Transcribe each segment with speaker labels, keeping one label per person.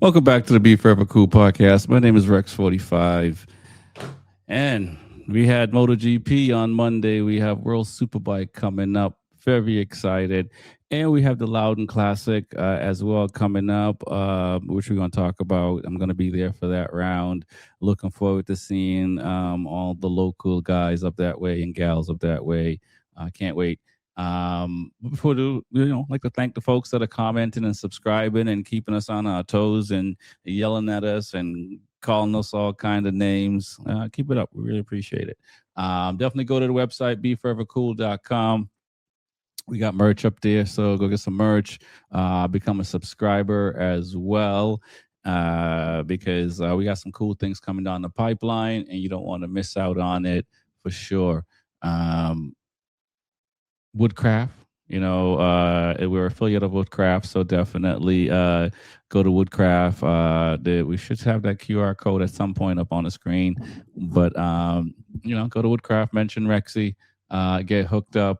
Speaker 1: Welcome back to the Be Forever Cool podcast. My name is Rex45, and we had MotoGP on Monday. We have World Superbike coming up. Very excited. And we have the Loudon Classic as well coming up, which we're going to talk about. I'm going to be there for that round. Looking forward to seeing all the local guys up that way and gals up that way. Can't wait. Before like to thank the folks that are commenting and subscribing and keeping us on our toes and yelling at us and calling us all kind of names. Keep it up. We really appreciate it. Definitely go to the website, beforevercool.com. We got merch up there, so go get some merch. Become a subscriber as well, because we got some cool things coming down the pipeline, and you don't want to miss out on it for sure. Woodcraft, we're affiliate of Woodcraft, so definitely go to Woodcraft. We should have that QR code at some point up on the screen, but go to Woodcraft, mention Rexy, get hooked up.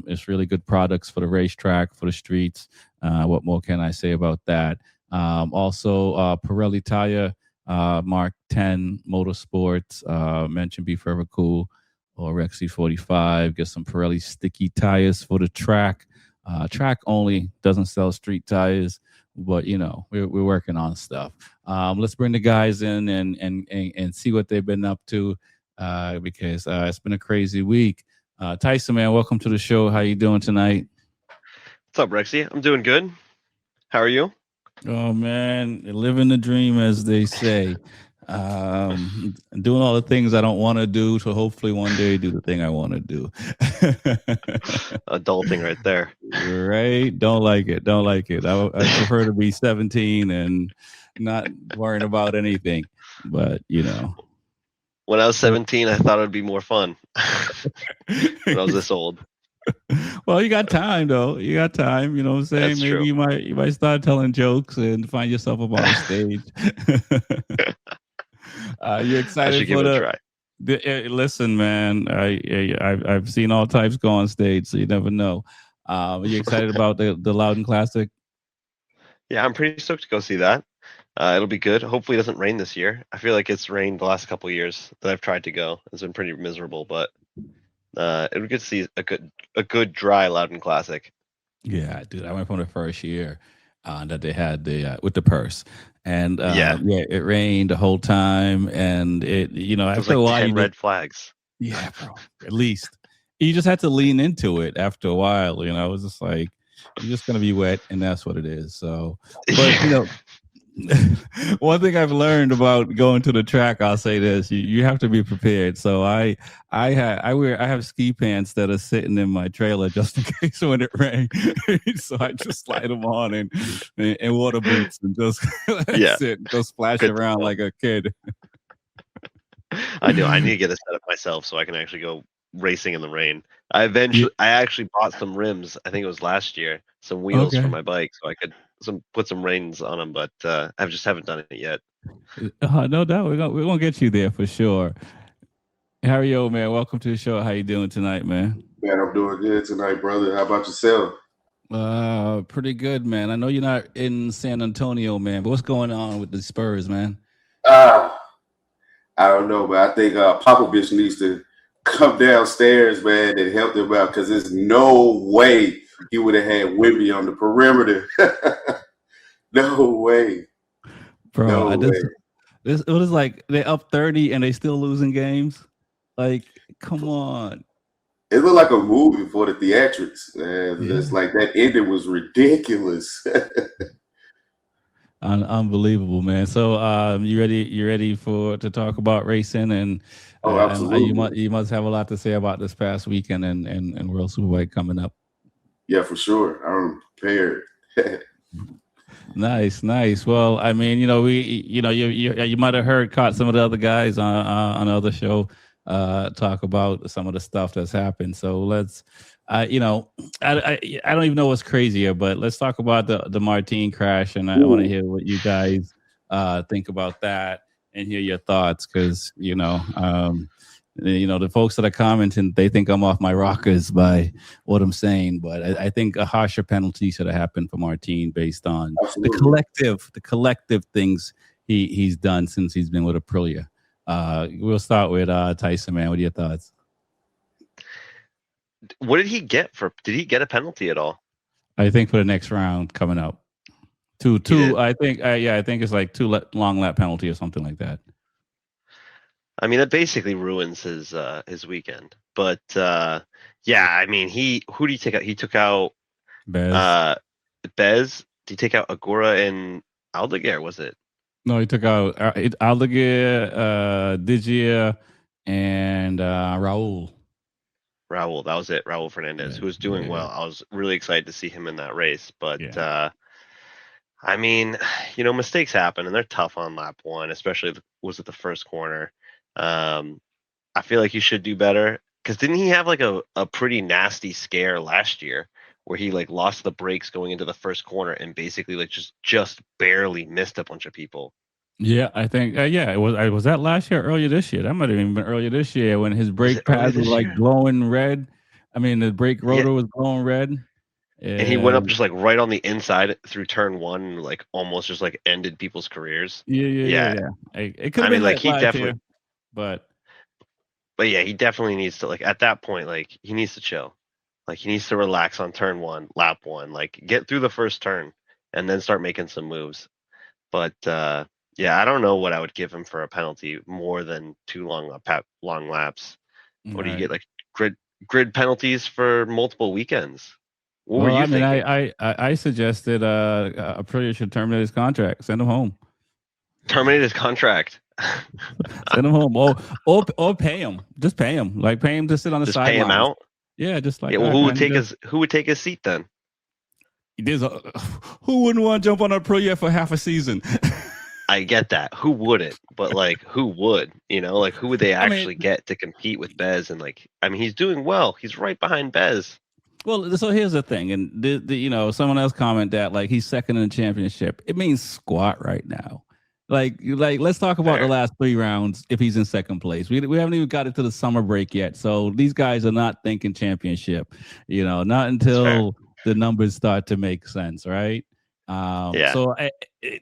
Speaker 1: It's really good products for the racetrack, for the streets. What more can I say about that? Also, Pirelli Tire, Mark 10 Motorsports, mention Be Forever Cool or Rexy45. Get some Pirelli sticky tires for the track. Track only, doesn't sell street tires, but we're working on stuff. Let's bring the guys in and see what they've been up to, because it's been a crazy week. Tyson, man, welcome to the show. How you doing tonight?
Speaker 2: What's up, Rexy? I'm doing good. How are you?
Speaker 1: Oh man, living the dream, as they say. Doing all the things I don't want to do, so hopefully one day do the thing I want to do.
Speaker 2: Adulting right there.
Speaker 1: Right? Don't like it. I prefer to be 17 and not worrying about anything. But
Speaker 2: when I was 17, I thought it would be more fun. When I was this old.
Speaker 1: Well, you got time though. You got time. You know what I'm saying?
Speaker 2: That's
Speaker 1: Maybe
Speaker 2: true.
Speaker 1: you might start telling jokes and find yourself up on the stage. You excited
Speaker 2: I should give it a try.
Speaker 1: Listen, man, I've seen all types go on stage, so you never know. Are you excited about the Loudon Classic?
Speaker 2: Yeah, I'm pretty stoked to go see that. It'll be good. Hopefully, it doesn't rain this year. I feel like it's rained the last couple of years that I've tried to go. It's been pretty miserable, but it would be good to see a good dry Loudon Classic.
Speaker 1: Yeah, dude, I went from the first year that they had with the purse, and it rained the whole time, and it after a while
Speaker 2: 10 red flags.
Speaker 1: Yeah, bro. At least you just had to lean into it after a while. It was just like you're just gonna be wet, and that's what it is. So, but one thing I've learned about going to the track, I'll say this: you have to be prepared. So I have ski pants that are sitting in my trailer just in case when it rains. So I just slide them on and water boots and just go splash around like a kid.
Speaker 2: I do. I need to get a setup myself so I can actually go racing in the rain. I actually bought some rims. I think it was last year. Some wheels for my bike, so I could put some reins on them. But I just haven't done it yet.
Speaker 1: No doubt, we're gonna get you there for sure. Harry, man, welcome to the show. How you doing tonight, man?
Speaker 3: Man, I'm doing good tonight, brother. How about yourself?
Speaker 1: Pretty good, man. I know you're not in San Antonio, man, but what's going on with the Spurs, man?
Speaker 3: I don't know, but I think Popovich needs to come downstairs, man, and help them out, because there's no way he would have had Wemby on the perimeter. No way.
Speaker 1: Bro, it was like they're up 30 and they still losing games. Like, come on.
Speaker 3: It looked like a movie for the theatrics, man. Yeah. It's like that ending was ridiculous.
Speaker 1: Unbelievable, man. So you ready to talk about racing? And
Speaker 3: absolutely.
Speaker 1: You must have a lot to say about this past weekend and World Superbike coming up.
Speaker 3: Yeah, for sure. I'm prepared.
Speaker 1: Nice. Well, I mean, you might have caught some of the other guys on the other show talk about some of the stuff that's happened. So let's, I don't even know what's crazier, but let's talk about the Martin crash, and I want to hear what you guys think about that and hear your thoughts, because The folks that are commenting, they think I'm off my rockers by what I'm saying, but I think a harsher penalty should have happened for Martin based on the collective things he's done since he's been with Aprilia. We'll start with Tyson, man. What are your thoughts?
Speaker 2: What did he get did he get a penalty at all?
Speaker 1: I think for the next round coming up. Two. I think I think it's like 2 long lap penalty or something like that.
Speaker 2: I mean, that basically ruins his weekend. But yeah, I mean, who did he take out? He took out Bez. Did he take out Agora and Aldeguer? Was it?
Speaker 1: No, he took out Aldeguer, Digia, and Raul.
Speaker 2: Raul, that was it. Raul Fernandez, who was doing well. I was really excited to see him in that race. But I mean, mistakes happen, and they're tough on lap 1, especially was it the first corner. I feel like he should do better, because didn't he have like a pretty nasty scare last year where he like lost the brakes going into the first corner and basically like just barely missed a bunch of people?
Speaker 1: Yeah, I think was that last year or earlier this year? That might have even been earlier this year when his brake pads was like glowing red. I mean, the brake rotor was glowing red.
Speaker 2: And he went up just like right on the inside through turn 1 and like almost just like ended people's careers.
Speaker 1: Yeah. It could have been like he definitely year. But
Speaker 2: yeah, he definitely needs to, like, at that point, like, he needs to chill. Like, he needs to relax on turn 1, lap 1, like, get through the first turn and then start making some moves. But yeah, I don't know what I would give him for a penalty more than 2 long laps. What do you get, like grid penalties for multiple weekends? What were you thinking?
Speaker 1: I suggested Aprilia should terminate his contract, send him home.
Speaker 2: Terminate his contract.
Speaker 1: Send him home, or pay him. Just pay him. Like, pay him to sit on the sidelines.
Speaker 2: Just pay him out.
Speaker 1: Yeah, just like.
Speaker 2: Well, who would take his seat then?
Speaker 1: Who wouldn't want to jump on Aprilia for half a season?
Speaker 2: I get that. Who wouldn't? But like, who would? Like, who would they actually get to compete with Bez? And like, I mean, he's doing well. He's right behind Bez.
Speaker 1: Well, so here's the thing, and someone else commented that like he's second in the championship. It means squat right now. Like let's talk about the last 3 rounds. If he's in second place, we haven't even got into the summer break yet. So these guys are not thinking championship. Not until the numbers start to make sense, right?
Speaker 2: Yeah.
Speaker 1: So he's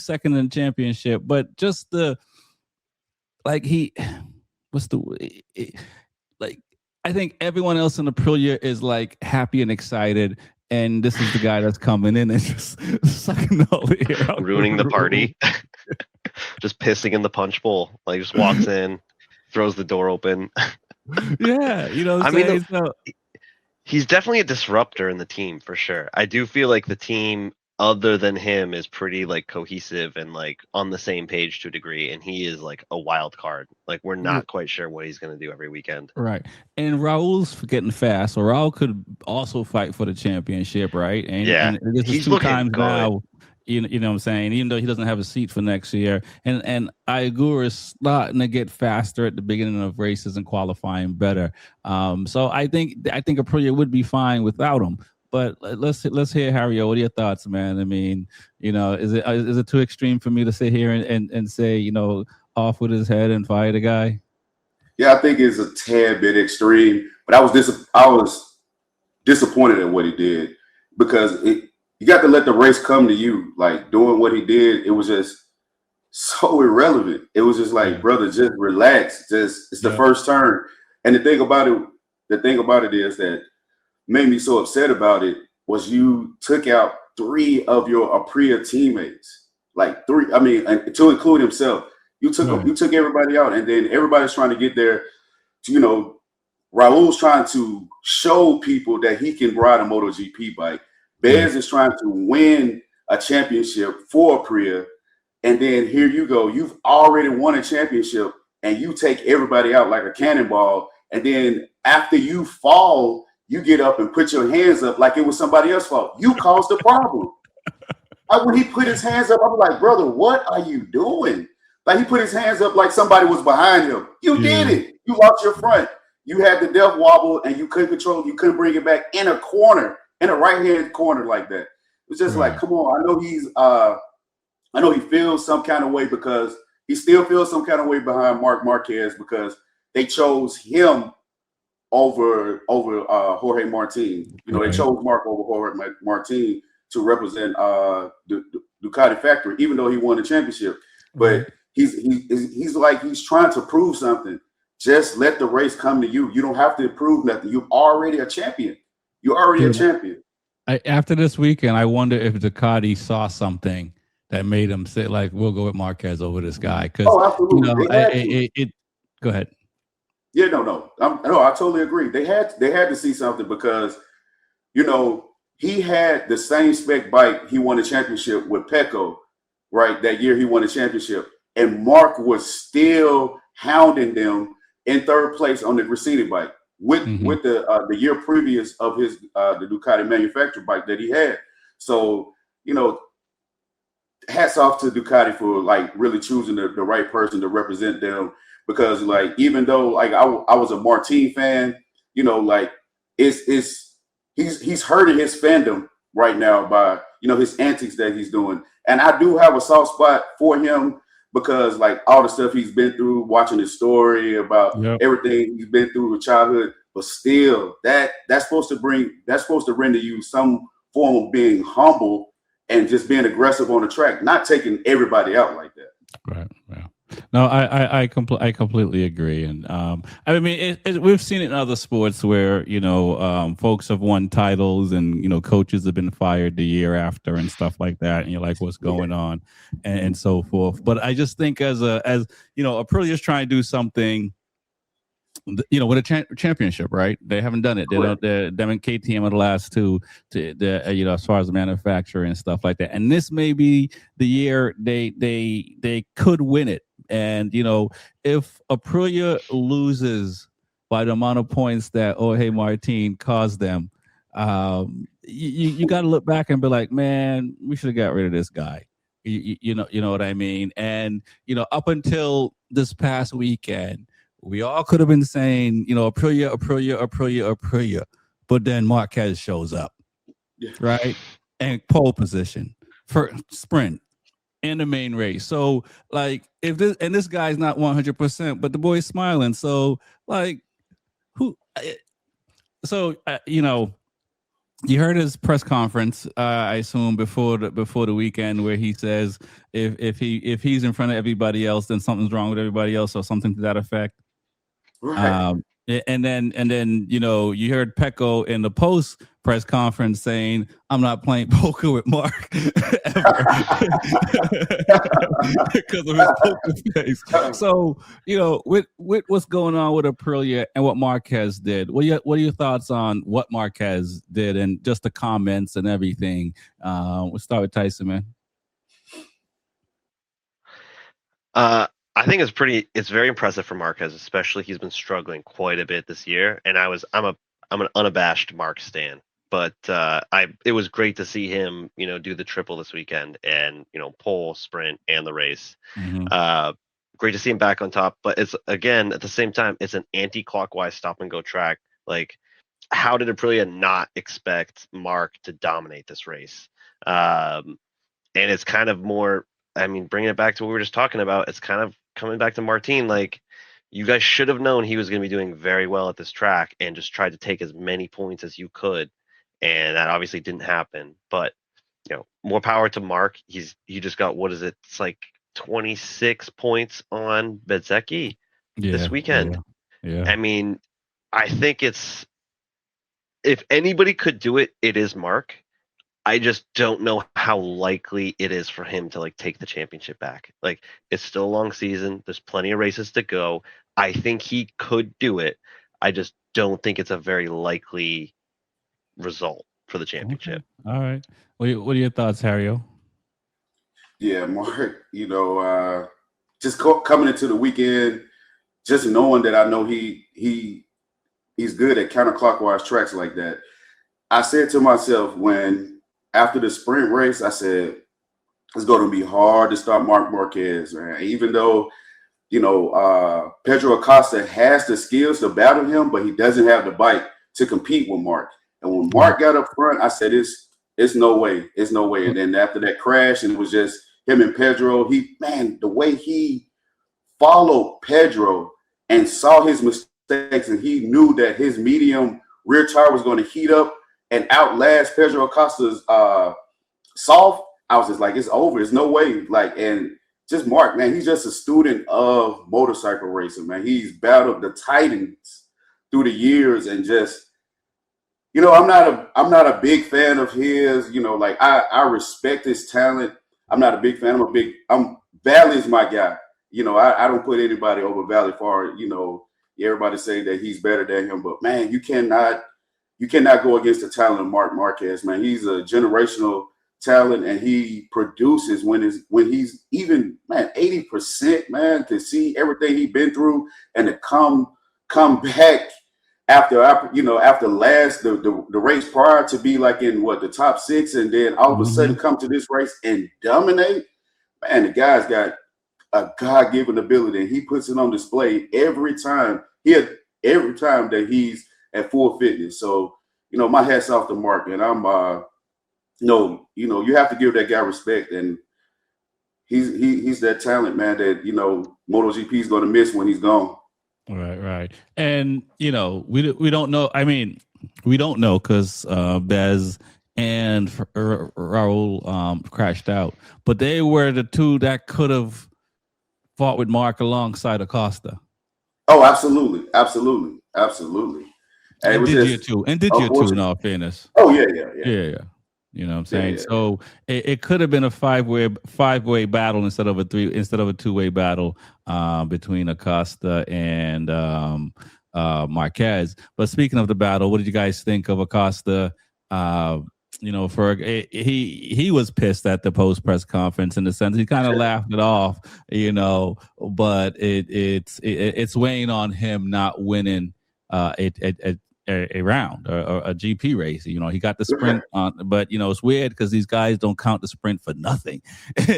Speaker 1: second in the championship, but just I think everyone else in Aprilia is like happy and excited. And this is the guy that's coming in and just sucking all the air out,
Speaker 2: ruining the party, just pissing in the punch bowl. Like, just walks in, throws the door open.
Speaker 1: Yeah, I mean,
Speaker 2: he's definitely a disruptor in the team for sure. I do feel like the team, other than him, is pretty like cohesive and like on the same page to a degree, and he is like a wild card. Like, we're not quite sure what he's going to do every weekend.
Speaker 1: Right. And Raul's getting fast, so Raul could also fight for the championship, right? And this is
Speaker 2: he's
Speaker 1: 2 times
Speaker 2: good.
Speaker 1: now. You know what I'm saying? Even though he doesn't have a seat for next year, and Igor is starting to get faster at the beginning of races and qualifying better. So I think Aprilia would be fine without him. But let's hear Harry. What are your thoughts, man? I mean, is it too extreme for me to sit here and say, off with his head and fire the guy?
Speaker 3: Yeah, I think it's a tad bit extreme. But I was disappointed at what he did, because you got to let the race come to you. Like, doing what he did, it was just so irrelevant. It was just like, brother, just relax. It's the first turn. And the thing about it is that made me so upset about it was you took out 3 of your Aprilia teammates, like 3. I mean, to include himself, you took everybody out, and then everybody's trying to get there. Raul's trying to show people that he can ride a MotoGP bike. Bez is trying to win a championship for Aprilia, and then here you go. You've already won a championship, and you take everybody out like a cannonball, and then after you fall, you get up and put your hands up like it was somebody else's fault. You caused the problem. When he put his hands up, I was like, brother, what are you doing? Like, he put his hands up like somebody was behind him. You did it. You lost your front. You had the death wobble, and you couldn't control it. You couldn't bring it back in a corner, in a right-hand corner like that. It was just like, come on. I know he feels some kind of way because he still feels some kind of way behind Marc Marquez because they chose him over Jorge Martin. You know, they chose Marc over Jorge Martin to represent the Ducati factory, even though he won the championship. But he's like he's trying to prove something. Just let the race come to you. You don't have to prove nothing. You're already a champion. You're already a champion.
Speaker 1: After this weekend, I wonder if Ducati saw something that made him say, like, we'll go with Marquez over this guy. Because,
Speaker 3: absolutely.
Speaker 1: Go ahead.
Speaker 3: Yeah, no. I totally agree. They had to see something because, you know, he had the same spec bike. He won a championship with Pecco, right? That year he won a championship. And Marc was still hounding them in third place on the Gresini bike with the year previous of his the Ducati manufactured bike that he had. So, you know, hats off to Ducati for like really choosing the right person to represent them. Because like even though like I was a Martin fan, you know, like he's hurting his fandom right now by, you know, his antics that he's doing. And I do have a soft spot for him because like all the stuff he's been through, watching his story about everything he's been through with childhood, but still that's supposed to render you some form of being humble and just being aggressive on the track, not taking everybody out like that.
Speaker 1: Right. Yeah. No, I completely agree, and I mean we've seen it in other sports where, you know, folks have won titles and, you know, coaches have been fired the year after and stuff like that, and you're like, what's going on, and so forth. But I just think as you know, Aprilia's trying to do something, you know, with a championship, right? They haven't done it. Them and KTM are the last two to you know, as far as the manufacturer and stuff like that. And this may be the year they could win it. And, you know, if Aprilia loses by the amount of points that Jorge Martin caused them, you got to look back and be like, man, we should have got rid of this guy. You know what I mean? And, you know, up until this past weekend, we all could have been saying, you know, Aprilia. But then Marquez shows up, right? And pole position for sprint in the main race. So, like, if this guy's not 100%, but the boy's smiling. So, like, you know, you heard his press conference, I assume before the weekend, where he says if he's in front of everybody else, then something's wrong with everybody else, or something to that effect. Right. And then you know, you heard Pecco in the post press conference saying, "I'm not playing poker with Marc ever," because of his poker face. So, you know, with what's going on with Aprilia and what Marquez did, what are your thoughts on what Marquez did and just the comments and everything? We'll start with Tyson, man.
Speaker 2: I think it's very impressive for Marquez, especially he's been struggling quite a bit this year. And I'm an unabashed Marc stan, but it was great to see him, you know, do the triple this weekend and, you know, pole, sprint, and the race. Great to see him back on top, but it's, again, at the same time, it's an anti-clockwise stop and go track. Like, how did Aprilia not expect Marc to dominate this race? And it's kind of more, I mean, bringing it back to what we were just talking about, it's kind of coming back to Martin. Like, you guys should have known he was going to be doing very well at this track and just tried to take as many points as you could. And that obviously didn't happen. But, you know, more power to Marc. He just got, what is it? It's like 26 points on Bezzecchi this weekend.
Speaker 1: Yeah.
Speaker 2: I mean, I think if anybody could do it, it is Marc. I just don't know how likely it is for him to like take the championship back. Like, it's still a long season. There's plenty of races to go. I think he could do it. I just don't think it's a very likely result for the championship.
Speaker 1: Okay. All right. What are your thoughts, Hario?
Speaker 3: Yeah, Marc, you know, just coming into the weekend, just knowing that I know he's good at counterclockwise tracks like that. I said to myself after the sprint race, I said, it's going to be hard to stop Marc Marquez, man. Even though, you know, Pedro Acosta has the skills to battle him, but he doesn't have the bike to compete with Marc. And when Marc got up front, I said, it's no way. It's no way. And then after that crash, and it was just him and Pedro, the way he followed Pedro and saw his mistakes, and he knew that his medium rear tire was going to heat up and outlast Pedro Acosta's soft, I was just like, it's over. There's no way. Like, and just Mark, man, he's just a student of motorcycle racing, man. He's battled the titans through the years, and just, I'm not a big fan of his. Like I respect his talent. I'm not a big fan. Valley is my guy. I don't put anybody over Valley far. Everybody say that he's better than him, but man, you cannot go against the talent of Mark Marquez, man. He's a generational talent, and he produces when he's even, man, 80%, man. To see everything he's been through and to come back after last the race prior to be like in the top 6, and then all of a sudden come to this race and dominate. Man, the guy's got a God-given ability, and he puts it on display every time that he's at full fitness. So, my hat's off to Mark, and I'm you have to give that guy respect, and he's that talent, man, that MotoGP is going to miss when he's gone.
Speaker 1: Right. And we don't know. I mean, we don't know because Bez and Raul crashed out, but they were the two that could have fought with Mark alongside Acosta.
Speaker 3: Oh, absolutely.
Speaker 1: And did you too? In all fairness.
Speaker 3: Oh yeah.
Speaker 1: You know what I'm saying? Yeah. So it could have been a five-way battle instead of a two-way battle between Acosta and Marquez. But speaking of the battle, what did you guys think of Acosta? He was pissed at the post press conference in the sense he kind of laughed it off, but it's weighing on him not winning a round or a GP race. He got the sprint on, but it's weird because these guys don't count the sprint for nothing.
Speaker 3: And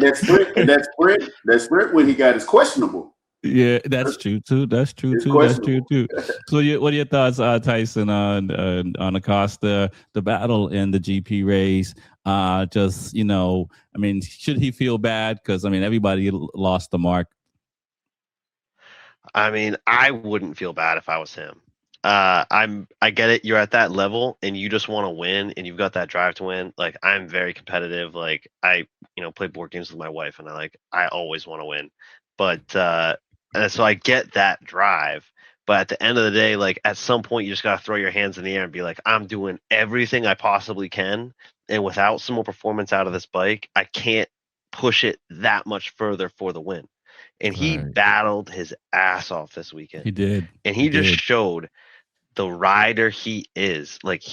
Speaker 3: that sprint when he got is questionable.
Speaker 1: Yeah, that's true too. So, what are your thoughts, Tyson, on Acosta, the battle in the GP race? Should he feel bad? Because everybody lost the mark.
Speaker 2: I wouldn't feel bad if I was him. I get it. You're at that level and you just want to win and you've got that drive to win. Like, I'm very competitive. Like, I play board games with my wife and I always want to win. But so I get that drive. But at the end of the day, like, at some point you just got to throw your hands in the air and be like, I'm doing everything I possibly can. And without some more performance out of this bike, I can't push it that much further for the win. And he battled his ass off this weekend.
Speaker 1: He did.
Speaker 2: And he just showed the rider he is. Like,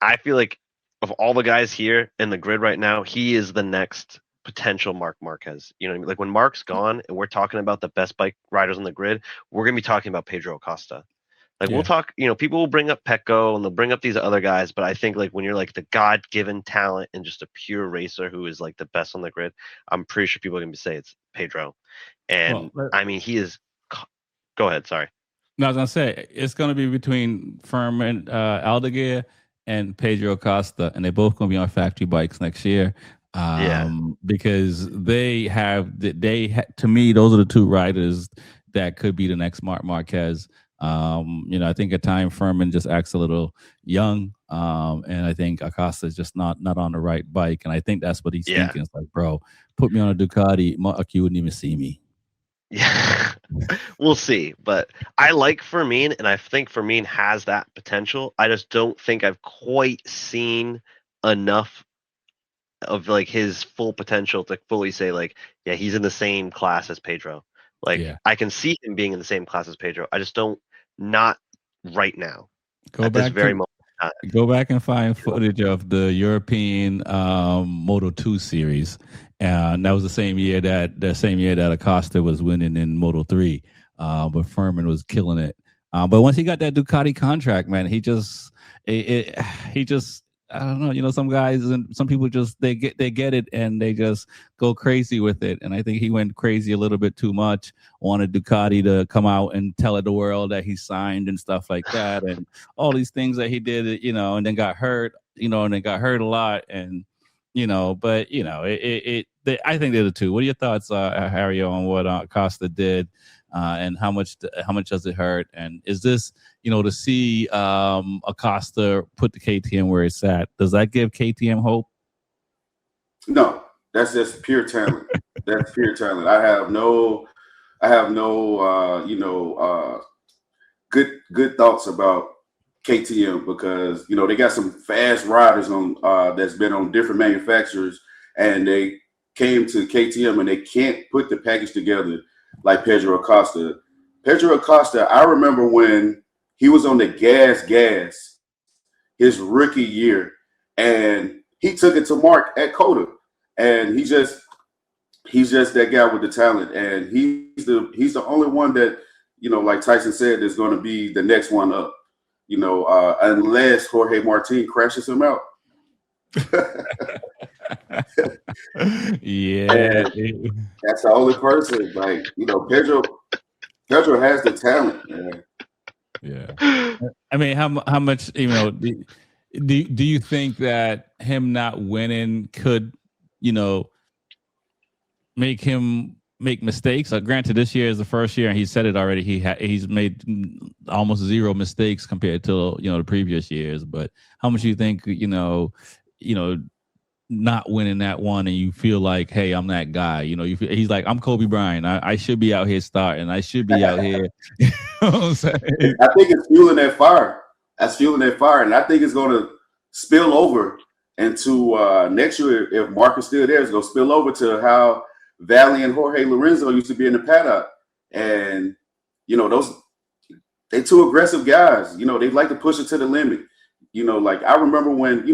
Speaker 2: I feel like of all the guys here in the grid right now, he is the next potential Marc Marquez. You know what I mean? Like, when Mark's gone and we're talking about the best bike riders on the grid, we're going to be talking about Pedro Acosta. Like, we'll talk, people will bring up Pecco and they'll bring up these other guys. But I think, like, when you're like the God-given talent and just a pure racer who is like the best on the grid, I'm pretty sure people are going to say it's Pedro. And he is. Go ahead. Sorry.
Speaker 1: No, I was gonna say it's gonna be between Furman Aldeguer and Pedro Acosta, and they're both gonna be on factory bikes next year. Because to me, those are the two riders that could be the next Marc Marquez. I think at times Furman just acts a little young, and I think Acosta is just not on the right bike, and I think that's what he's thinking. It's like, bro, put me on a Ducati, Mark, you wouldn't even see me.
Speaker 2: Yeah, we'll see. But I like Fermin, and I think Fermin has that potential. I just don't think I've quite seen enough of like his full potential to fully say like, yeah, he's in the same class as Pedro. Like, I can see him being in the same class as Pedro. I just not right now. Go
Speaker 1: back and find footage of the European Moto 2 series. And that was the same year that Acosta was winning in Moto 3. But Furman was killing it. But once he got that Ducati contract, man, he just I don't know, some guys and some people just they get it and they just go crazy with it. And I think he went crazy a little bit too much, wanted Ducati to come out and tell the world that he signed and stuff like that, and all these things that he did, and then got hurt, a lot, and but I think they're the two. What are your thoughts, Harry, on what Acosta did, and how much does it hurt? And is this, to see Acosta put the KTM where it's at, does that give KTM hope?
Speaker 3: No, that's just pure talent. That's pure talent. I have no good thoughts about KTM because they got some fast riders on that's been on different manufacturers, and they came to KTM and they can't put the package together like Pedro Acosta. Pedro Acosta, I remember when he was on the gas his rookie year, and he took it to Mark at Coda, and he's just that guy with the talent, and he's the only one that like Tyson said is going to be the next one up. Unless Jorge Martin crashes him out.
Speaker 1: Yeah,
Speaker 3: that's the only person. Like Pedro has the talent, man.
Speaker 1: Yeah, I mean, how much do you think that him not winning could make him make mistakes? Granted, this year is the first year, and he said it already. He's made almost zero mistakes compared to the previous years. But how much do you think not winning that one, and you feel like, hey, I'm that guy? He's like, I'm Kobe Bryant. I should be out here starting. I should be out here. You know what I'm saying?
Speaker 3: I think it's fueling that fire. That's fueling that fire, and I think it's going to spill over into next year. If Mark is still there, it's going to spill over to how Valley and Jorge Lorenzo used to be in the paddock, and they two aggressive guys. They like to push it to the limit. Like I remember when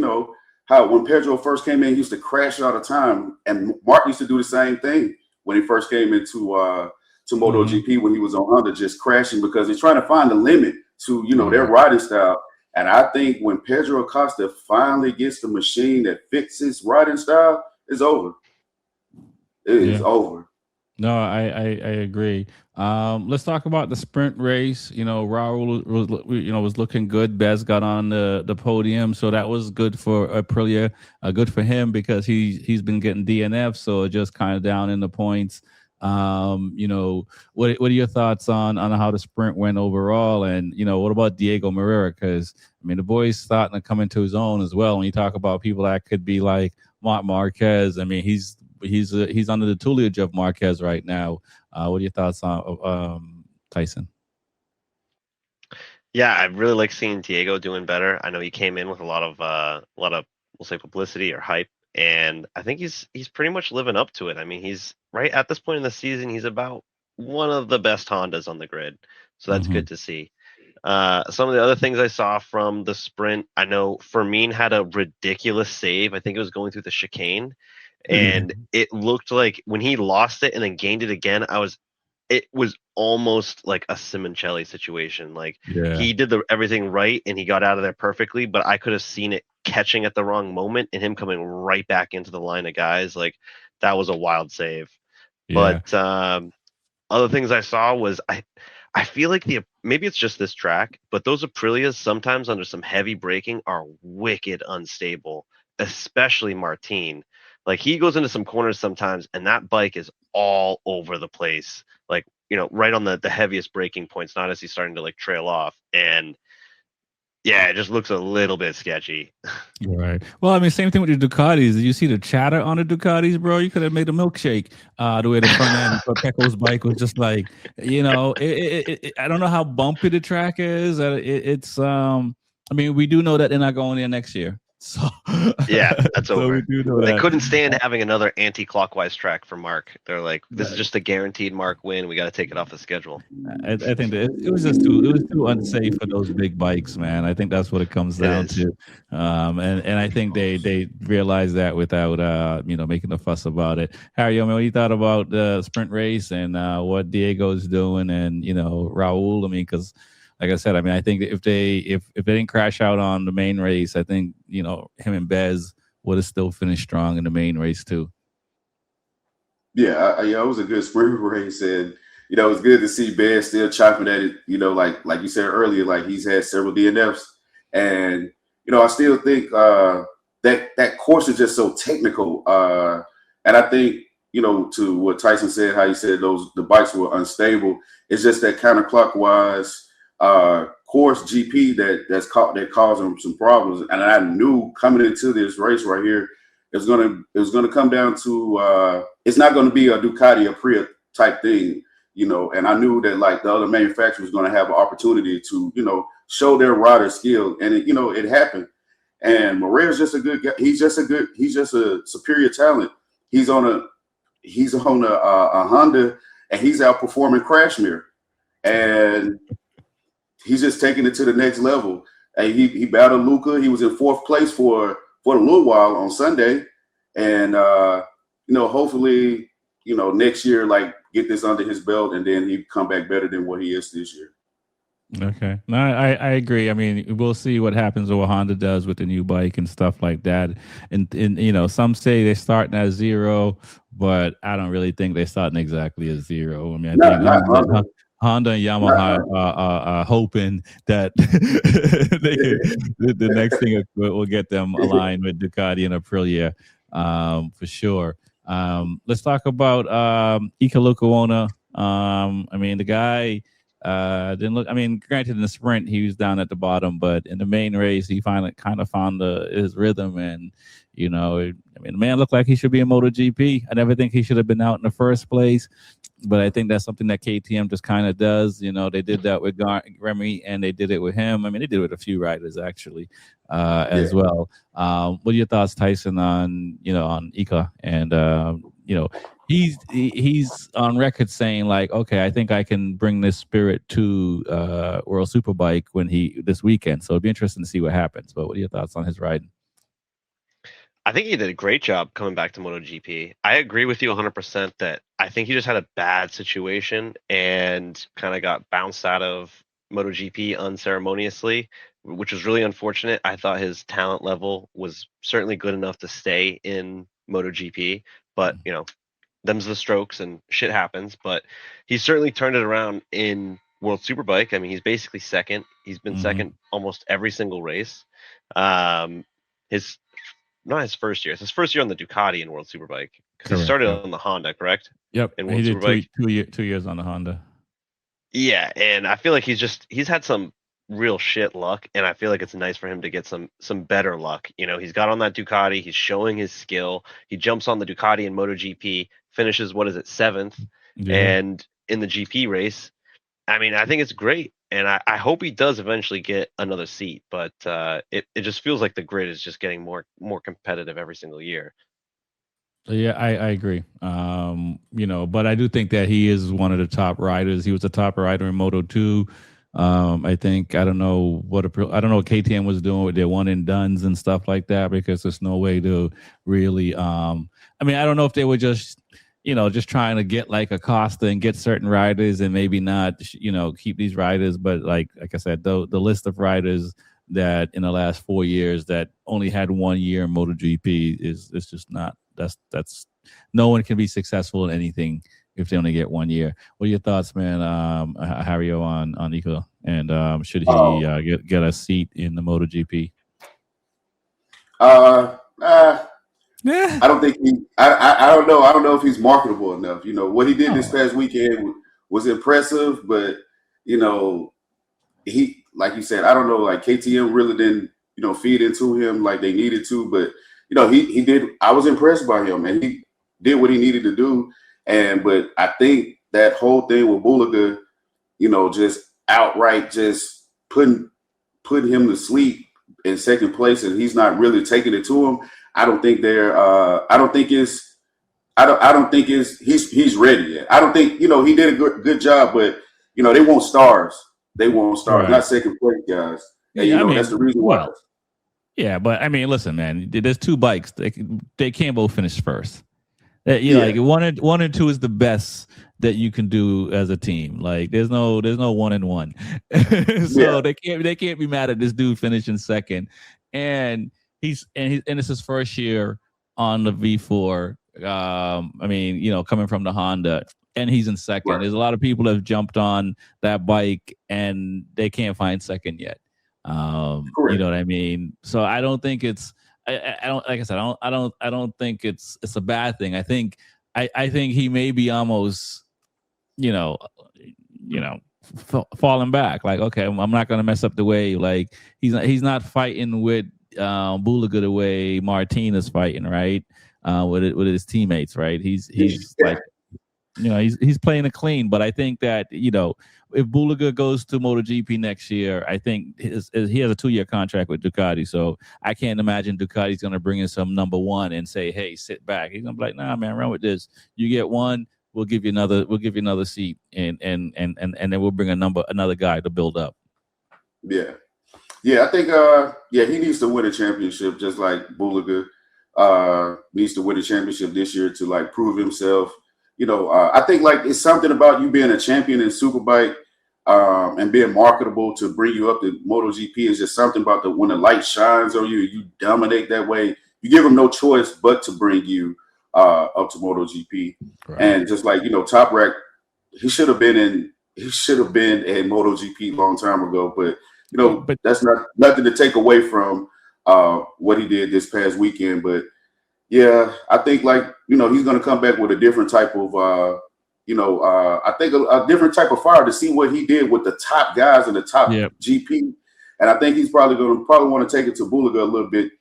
Speaker 3: when Pedro first came in, he used to crash all the time, and Mark used to do the same thing when he first came into to MotoGP when he was on Honda, just crashing because he's trying to find the limit to their riding style. And I think when Pedro Acosta finally gets the machine that fits his riding style, it's over. It is over.
Speaker 1: No, I agree. Let's talk about the sprint race. Raul was looking good. Bez got on the podium, so that was good for Aprilia. Good for him because he's been getting DNF, so just kind of down in the points. What are your thoughts on how the sprint went overall? And what about Diego Moreira? Because the boy's starting to come into his own as well. When you talk about people that could be like Marc Marquez, he's under the tutelage of Marquez right now. What are your thoughts on Tyson?
Speaker 2: Yeah, I really like seeing Diego doing better. I know he came in with a lot of we'll say publicity or hype, and I think he's pretty much living up to it. He's right at this point in the season. He's about one of the best Hondas on the grid, so that's good to see. Some of the other things I saw from the sprint, I know Fermin had a ridiculous save. I think it was going through the chicane. And it looked like when he lost it and then gained it again, it was almost like a Simoncelli situation. He did everything right and he got out of there perfectly, but I could have seen it catching at the wrong moment and him coming right back into the line of guys. That was a wild save. Yeah. But other things I saw was I feel like maybe it's just this track, but those Aprilias sometimes under some heavy braking are wicked unstable, especially Martin. He goes into some corners sometimes, and that bike is all over the place. Right on the heaviest braking points, not as he's starting to trail off. And yeah, it just looks a little bit sketchy.
Speaker 1: Right. Well, same thing with the Ducatis. Did you see the chatter on the Ducatis, bro? You could have made a milkshake. The way the front end of Pecco's bike was just I don't know how bumpy the track is. It's we do know that they're not going there next year. So
Speaker 2: yeah, that's over.
Speaker 1: We do know
Speaker 2: they couldn't stand having another anti-clockwise track for Mark. They're like, this is just a guaranteed Mark win. We got to take it off the schedule.
Speaker 1: I think that it was too unsafe for those big bikes, man. I think that's what it comes down to. And I think they realized that without making a fuss about it. Harry, what you thought about the sprint race and what Diego's doing and Raul? Because like I said, I think if they didn't crash out on the main race, I think him and Bez would have still finished strong in the main race too.
Speaker 3: Yeah, it was a good sprint race, and it was good to see Bez still chopping at it. Like you said earlier, he's had several DNFs, and I still think that course is just so technical. And I think, to what Tyson said, how he said the bikes were unstable. It's just that counterclockwise course GP that caused him some problems. And I knew coming into this race right here, it was gonna come down to it's not gonna be a Ducati Aprilia type thing, and I knew that like the other manufacturer was gonna have an opportunity to, show their rider skill. And it happened. And Moreira's just a good guy. He's just a superior talent. He's on a Honda, and he's outperforming Crashmere, and he's just taking it to the next level. And he battled Luca. He was in fourth place for a little while on Sunday, and hopefully next year like get this under his belt, and then he come back better than what he is this year.
Speaker 1: Okay. No, I agree. I mean, we'll see what happens or what Honda does with the new bike and stuff like that. And some say they're starting at 0, but I don't really think they're starting exactly at 0. I mean, I think Honda and Yamaha are hoping that the next thing will get them aligned with Ducati and Aprilia for sure. Let's talk about Ika Lukaona. I mean, the guy didn't look. I mean, granted, in the sprint he was down at the bottom, but in the main race he finally kind of found his rhythm. And the man looked like he should be in MotoGP. I never think he should have been out in the first place, but I think that's something that KTM just kind of does. They did that with Remy, and they did it with him. I mean, they did it with a few riders actually as well. What are your thoughts, Tyson, on Ika? And he's on record saying like, okay, I think I can bring this spirit to World Superbike this weekend. So it'd be interesting to see what happens. But what are your thoughts on his riding?
Speaker 2: I think he did a great job coming back to MotoGP. I agree with you 100% that I think he just had a bad situation and kind of got bounced out of MotoGP unceremoniously, which was really unfortunate. I thought his talent level was certainly good enough to stay in MotoGP, but them's the strokes and shit happens. But he's certainly turned it around in World Superbike. I mean, he's basically second. He's been second almost every single race. Not his first year. It's his first year on the Ducati in World Superbike because he started on the Honda, correct?
Speaker 1: Yep.
Speaker 2: In World
Speaker 1: he did
Speaker 2: Superbike.
Speaker 1: 2 years on the Honda.
Speaker 2: Yeah, and I feel like he's had some real shit luck, and I feel like it's nice for him to get some better luck. He's got on that Ducati. He's showing his skill. He jumps on the Ducati in MotoGP, finishes 7th, and in the GP race. I mean, I think it's great, and I hope he does eventually get another seat. But it just feels like the grid is just getting more competitive every single year.
Speaker 1: Yeah, I agree. But I do think that he is one of the top riders. He was a top rider in Moto2. I don't know what KTM was doing with their one and dones and stuff like that, because there's no way to really. I don't know if they were just trying to get like a Costa and get certain riders and maybe not, keep these riders. But like I said, the list of riders that in the last 4 years that only had 1 year in MotoGP is just not. That's no one can be successful in anything if they only get 1 year. What are your thoughts, man, Hario, on Nico? And should he get a seat in the MotoGP?
Speaker 3: I don't think I don't know. I don't know if he's marketable enough. What he did this past weekend was impressive, but he, like you said, I don't know. Like KTM really didn't feed into him like they needed to, but he did. I was impressed by him, and he did what he needed to do. But I think that whole thing with Bulaga, just outright just putting him to sleep in second place, and he's not really taking it to him. I don't think he's ready yet. I don't think, he did a good job, but they want stars. They want stars, right. Not second place guys. And that's the reason why.
Speaker 1: Yeah, but listen, man, there's 2 bikes. They can't both finish first. Like one and two is the best that you can do as a team. Like there's no 1 and 1. So they can't be mad at this dude finishing second. And it's his first year on the V4. Coming from the Honda, and he's in second. Right. There's a lot of people that have jumped on that bike and they can't find second yet. You know what I mean? So I don't think it's I don't, like I said, I don't think it's a bad thing. I think he may be almost, falling back. Like, okay, I'm not going to mess up the way, like, he's not fighting with Bulaga the way Martin is fighting, right? With his teammates, right? He's like, he's playing it clean. But I think that, if Bulaga goes to MotoGP next year, I think he has a 2-year contract with Ducati. So I can't imagine Ducati's going to bring in some number one and say, hey, sit back. He's going to be like, nah, man, run with this. You get one, we'll give you another seat, and then we'll bring another guy to build up.
Speaker 3: Yeah. Yeah, I think he needs to win a championship, just like Bulaga needs to win a championship this year to like prove himself. I think like it's something about you being a champion in Superbike and being marketable to bring you up to MotoGP. Is just something about when the light shines on you, you dominate that way. You give them no choice but to bring you up to MotoGP. Right. And just like Toprak, he should have been in MotoGP a long time ago. But that's nothing to take away from what he did this past weekend. But yeah, I think he's going to come back with a different type of, I think a different type of fire to see what he did with the top guys in the top GP. And I think he's probably want to take it to Bulaga a little bit,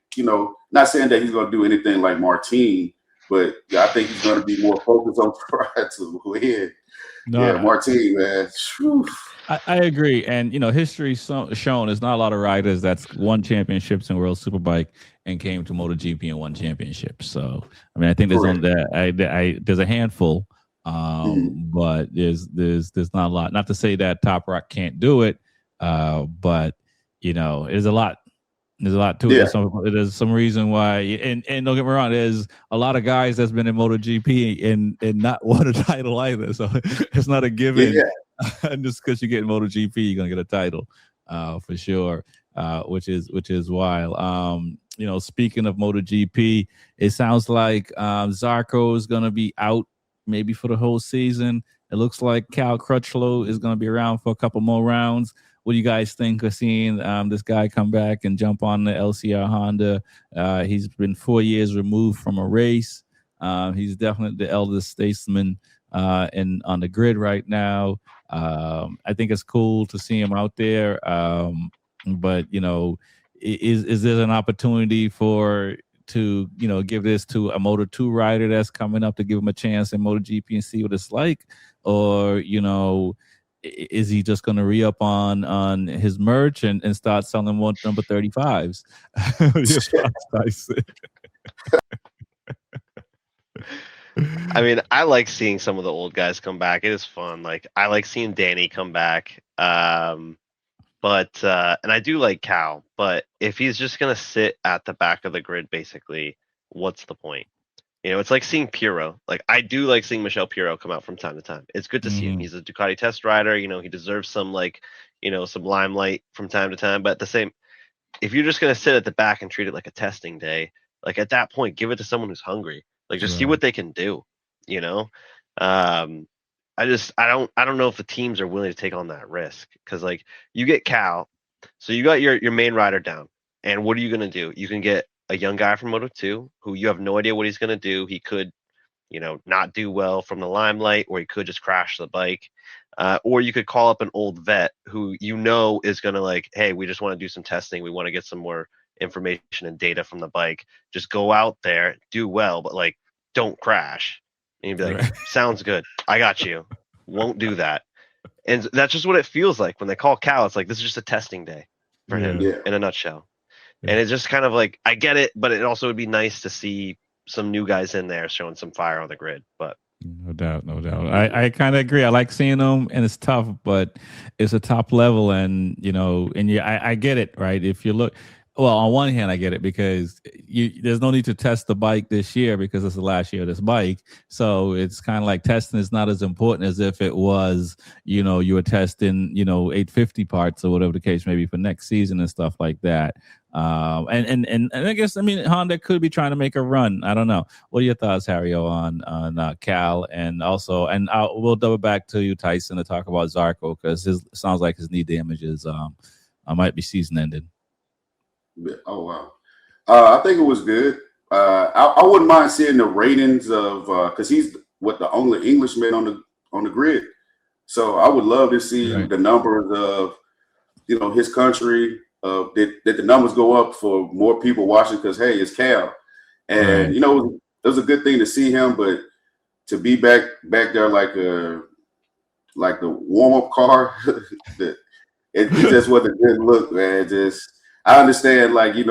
Speaker 3: not saying that he's going to do anything like Martin, but I think he's going to be more focused on trying to win. Martin, man. Whew.
Speaker 1: I agree. And, history's shown there's not a lot of riders that's won championships in World Superbike and came to MotoGP and won championships. So, I mean, I think there's a handful, but there's not a lot. Not to say that Toprak can't do it, but, there's a lot. There's a lot to it. There's some reason why, and don't get me wrong, there's a lot of guys that's been in MotoGP and not won a title either. So it's not a given. Just because you get in MotoGP, you're gonna get a title, for sure. Which is wild. Speaking of MotoGP, it sounds like Zarco is gonna be out maybe for the whole season. It looks like Cal Crutchlow is gonna be around for a couple more rounds. What do you guys think of seeing this guy come back and jump on the LCR Honda? He's been 4 years removed from a race. He's definitely the eldest statesman on the grid right now. I think it's cool to see him out there. But is there an opportunity to give this to a Moto2 rider that's coming up to give him a chance in MotoGP and see what it's like? Or, is he just going to re-up on his merch and start selling more number 35s?
Speaker 2: I mean, I like seeing some of the old guys come back. It is fun. Like, I like seeing Danny come back. And I do like Cal, but if he's just going to sit at the back of the grid, basically, what's the point? It's like seeing Piro. Like, I do like seeing Michel Piro come out from time to time. It's good to see him. He's a Ducati test rider. He deserves some some limelight from time to time. But if you're just going to sit at the back and treat it like a testing day, like at that point, give it to someone who's hungry. Like, just see what they can do. I don't know if the teams are willing to take on that risk, because like you get Cal, so you got your main rider down, and what are you going to do? You can get a young guy from Moto2 who you have no idea what he's going to do. He could, not do well from the limelight, or he could just crash the bike. Or you could call up an old vet who is going to hey, we just want to do some testing. We want to get some more information and data from the bike. Just go out there, do well, but don't crash. And you'd be like, sounds good. I got you. Won't do that. And that's just what it feels like when they call Cal. It's like, this is just a testing day for him in a nutshell. And it's just kind of like, I get it, but it also would be nice to see some new guys in there showing some fire on the grid. But
Speaker 1: no doubt. I kind of agree. I like seeing them, and it's tough, but it's a top level, and I get it, right? If you look, well, on one hand, I get it, because there's no need to test the bike this year because it's the last year of this bike. So it's kind of like testing is not as important as if it was, you were testing, 850 parts or whatever the case may be for next season and stuff like that. And I guess, Honda could be trying to make a run. I don't know. What are your thoughts, Harry, on Cal? And also, we'll double back to you, Tyson, to talk about Zarco, because it sounds like his knee damage is might be season ended.
Speaker 3: Oh, wow. I think it was good. I wouldn't mind seeing the ratings of because he's the only Englishman on the grid. So I would love to see the numbers of his country. That the numbers go up for more people watching because hey, it's Cal, and it was a good thing to see him, but to be back there like the warm up car, it just wasn't a good look, man. I understand, like he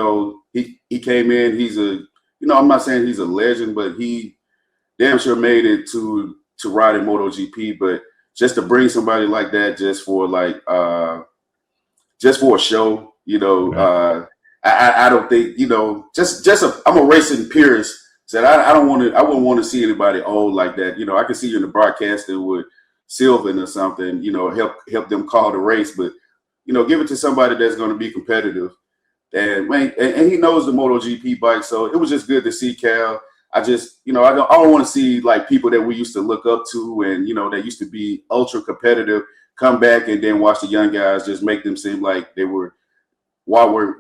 Speaker 3: came in. He's I'm not saying he's a legend, but he damn sure made it to ride in MotoGP. But just to bring somebody like that just for a show, I don't think I'm a racing purist. Said I wouldn't want to see anybody old like that. I can see you in the broadcasting with Sylvan or something. Help them call the race, but give it to somebody that's going to be competitive. And he knows the MotoGP bike, so it was just good to see Cal. I just, I don't want to see like people that we used to look up to and that used to be ultra competitive come back and then watch the young guys just make them seem like they were. Why were you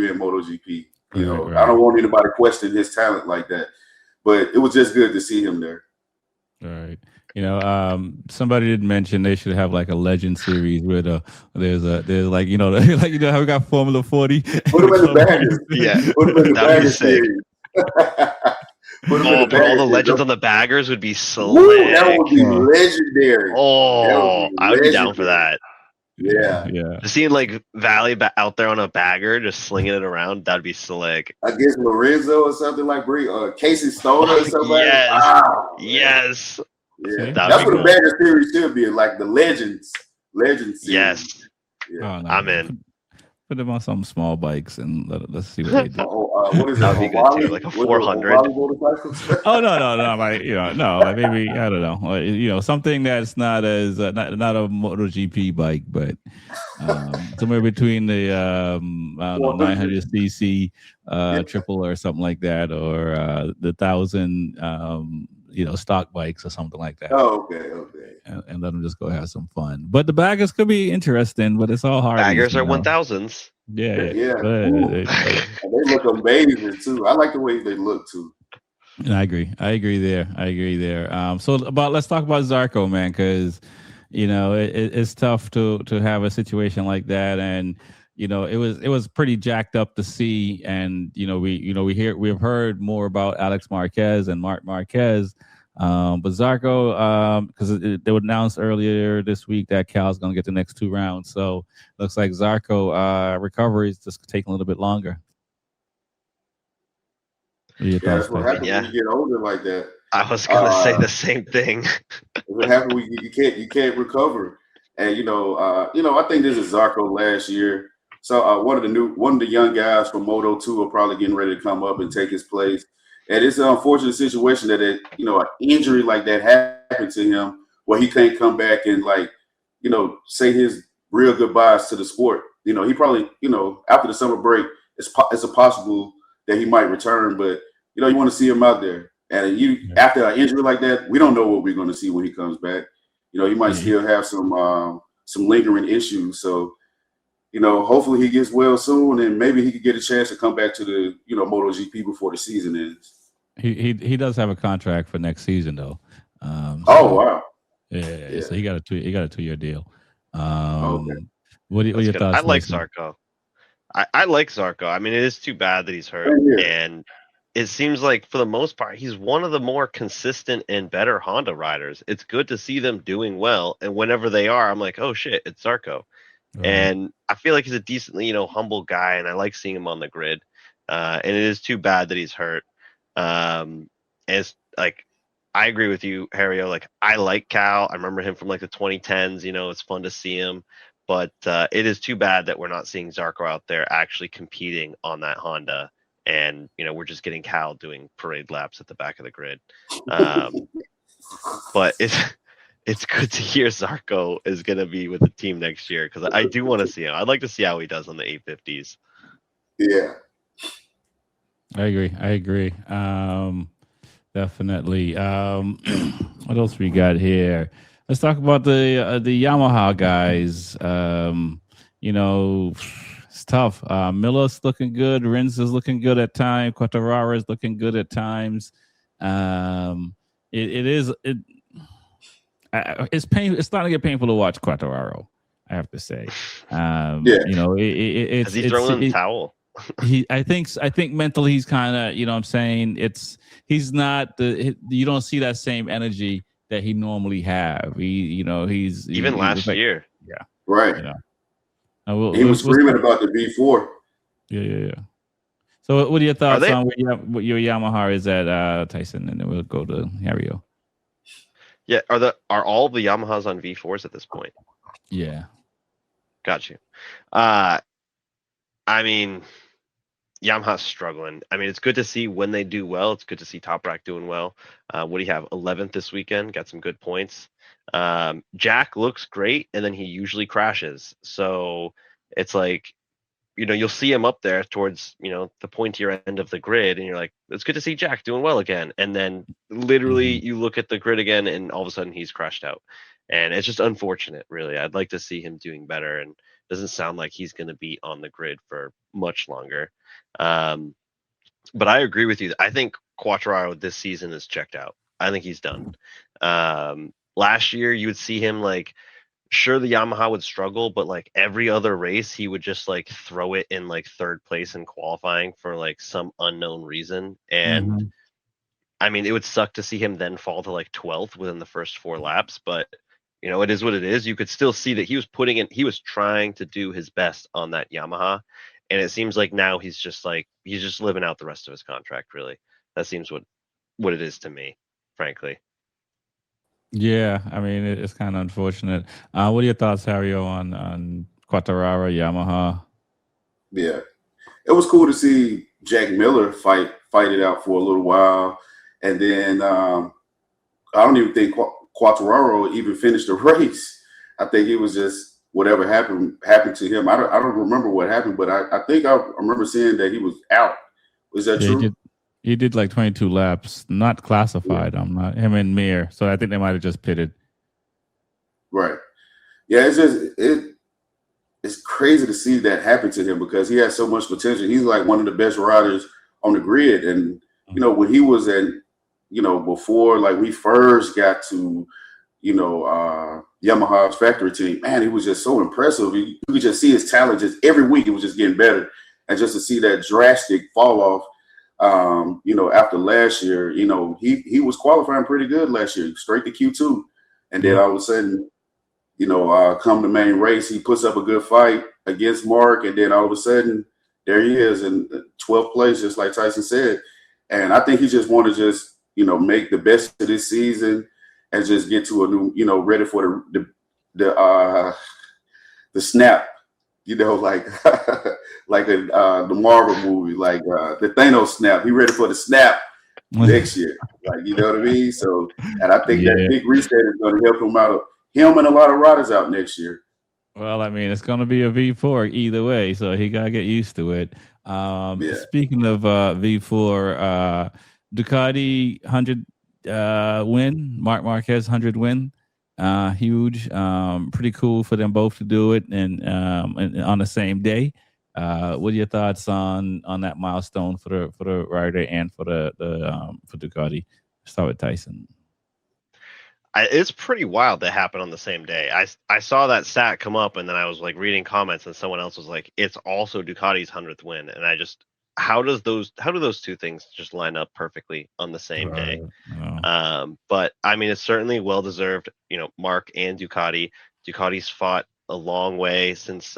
Speaker 3: in MotoGP? I don't want anybody to question his talent like that. But it was just good to see him there.
Speaker 1: All right. Somebody did mention they should have like a legend series where there's like how we got Formula 40.
Speaker 3: Put them in the baggers.
Speaker 2: Yeah.
Speaker 3: Put them in the baggers series.
Speaker 2: But all the legends on the baggers would be slick.
Speaker 3: Woo, that would be legendary.
Speaker 2: I would be down for that.
Speaker 3: Yeah.
Speaker 2: Just seeing like Valley out there on a bagger, just slinging it around, that'd be slick.
Speaker 3: I guess Lorenzo or something like Casey Stoner or something.
Speaker 2: Yes.
Speaker 3: Yeah. That's what the bagger series should be, like the legends series.
Speaker 2: Yes.
Speaker 3: Yeah.
Speaker 1: Oh, no.
Speaker 2: I'm in.
Speaker 1: Put them on some small bikes and let's see what they do.
Speaker 3: What is that?
Speaker 2: That'd be good too, like a 400.
Speaker 1: Oh no, like like maybe I don't know, like, something that's not as not a MotoGP bike, but somewhere between the 900cc triple or something like that, or the 1,000 stock bikes or something like that.
Speaker 3: Oh, okay.
Speaker 1: And let them just go have some fun. But the baggers could be interesting, but it's all hard.
Speaker 2: Baggers are 1,000s.
Speaker 1: Yeah.
Speaker 3: They look amazing too. I like the way they look too.
Speaker 1: I agree there. So let's talk about Zarco, man, because it's tough to have a situation like that, and it was pretty jacked up to see, and we've heard more about Alex Marquez and Marc Marquez. But Zarco, because they would announce earlier this week that Cal's going to get the next 2 rounds. So looks like Zarco recovery is just taking a little bit longer.
Speaker 3: That's what happens when you get older like that.
Speaker 2: I was going to say the same thing.
Speaker 3: What happens when you can't recover? And I think this is Zarco last year. So one of the young guys from Moto 2 are probably getting ready to come up and take his place. And it's an unfortunate situation that an injury like that happened to him, where he can't come back and say his real goodbyes to the sport. He probably after the summer break, it's a possible that he might return, but you want to see him out there. And after an injury like that, we don't know what we're going to see when he comes back. He might still have some lingering issues. So hopefully he gets well soon, and maybe he could get a chance to come back to the MotoGP before the season ends.
Speaker 1: He does have a contract for next season though.
Speaker 3: Wow.
Speaker 1: Yeah. So he got a 2-year deal.
Speaker 3: Okay.
Speaker 1: What are your thoughts?
Speaker 2: I like Zarco. I like Zarco. I mean, it is too bad that he's hurt, and it seems like for the most part he's one of the more consistent and better Honda riders. It's good to see them doing well, and whenever they are, I'm like, oh shit, it's Zarco. And I feel like he's a decently, humble guy, and I like seeing him on the grid. And it is too bad that he's hurt. It's like, I agree with you, Hario. Like, I like Cal. I remember him from like the 2010s. It's fun to see him. But it is too bad that we're not seeing Zarco out there actually competing on that Honda. And, we're just getting Cal doing parade laps at the back of the grid. But it's good to hear Zarco is going to be with the team next year, because I do want to see him. I'd like to see how he does on the 850s.
Speaker 3: Yeah.
Speaker 1: I agree. Definitely. What else we got here? Let's talk about the Yamaha guys. It's tough. Miller's looking good. Rins is looking good at times. Quartararo is looking good at times. It's pain. It's starting to get painful to watch Quartararo, I have to say.
Speaker 2: Has he thrown in the towel?
Speaker 1: I think mentally he's kind of, you know what I'm saying, he's not you don't see that same energy that he normally have. He's
Speaker 2: last year.
Speaker 1: Yeah.
Speaker 3: Right. He was screaming about the V4.
Speaker 1: Yeah. So what are your thoughts on what your Yamaha is at, Tyson? And then we'll go to Hario.
Speaker 2: Yeah, are all the Yamahas on V4s at this point?
Speaker 1: Yeah.
Speaker 2: Got you. I mean, Yamaha's struggling. I mean, it's good to see when they do well. It's good to see Top Rack doing well. What do you have? 11th this weekend. Got some good points. Jack looks great, and then he usually crashes. So it's like, you'll see him up there towards, the pointier end of the grid, and you're like, it's good to see Jack doing well again. And then literally you look at the grid again, and all of a sudden he's crashed out. And it's just unfortunate, really. I'd like to see him doing better, and it doesn't sound like he's going to be on the grid for much longer. But I agree with you. I think Quartararo this season is checked out. I think he's done. Last year, you would see him sure, the Yamaha would struggle, but every other race, he would just throw it in third place in qualifying for some unknown reason. And I mean, it would suck to see him then fall to 12th within the first 4 laps, but it is what it is. You could still see that he was trying to do his best on that Yamaha. And it seems like now he's just living out the rest of his contract, really. That seems what it is to me, frankly.
Speaker 1: Yeah, I mean, it's kind of unfortunate. What are your thoughts, Hario, on Quartararo, Yamaha?
Speaker 3: Yeah, it was cool to see Jack Miller fight it out for a little while, and then I don't even think Quartararo even finished the race. I think it was just whatever happened to him. I don't remember what happened, but I think I remember seeing that he was out. Was that true?
Speaker 1: He did 22 laps, not classified. Yeah. I'm not him and Mir, so I think they might have just pitted.
Speaker 3: Right. Yeah, it's crazy to see that happen to him because he has so much potential. He's one of the best riders on the grid, and when he was before we first got to Yamaha's factory team, man, he was just so impressive. You could just see his talent just every week. It was just getting better, and just to see that drastic fall off. After last year, he was qualifying pretty good last year, straight to Q2. And then all of a sudden, come the main race, he puts up a good fight against Mark. And then all of a sudden, there he is in 12th place, just like Tyson said. And I think he just want to make the best of this season and just get to a new, ready for the snap. The Marvel movie, the Thanos snap. He ready for the snap next year. You know what I mean? So, and I think that big reset is going to help him out. Him and a lot of riders out next year.
Speaker 1: Well, I mean, it's going to be a V4 either way, so he got to get used to it. Speaking of V4, Ducati 100 win, Marc Marquez 100 win. Huge, pretty cool for them both to do it and on the same day. What are your thoughts on that milestone for the rider and for for Ducati? Start with Tyson.
Speaker 2: It's pretty wild that happened on the same day. I saw that stat come up, and then I was reading comments, and someone else was like, "It's also Ducati's 100th win," and I just how do those two things just line up perfectly on the same day? But I mean, it's certainly well deserved. Mark and Ducati's fought a long way since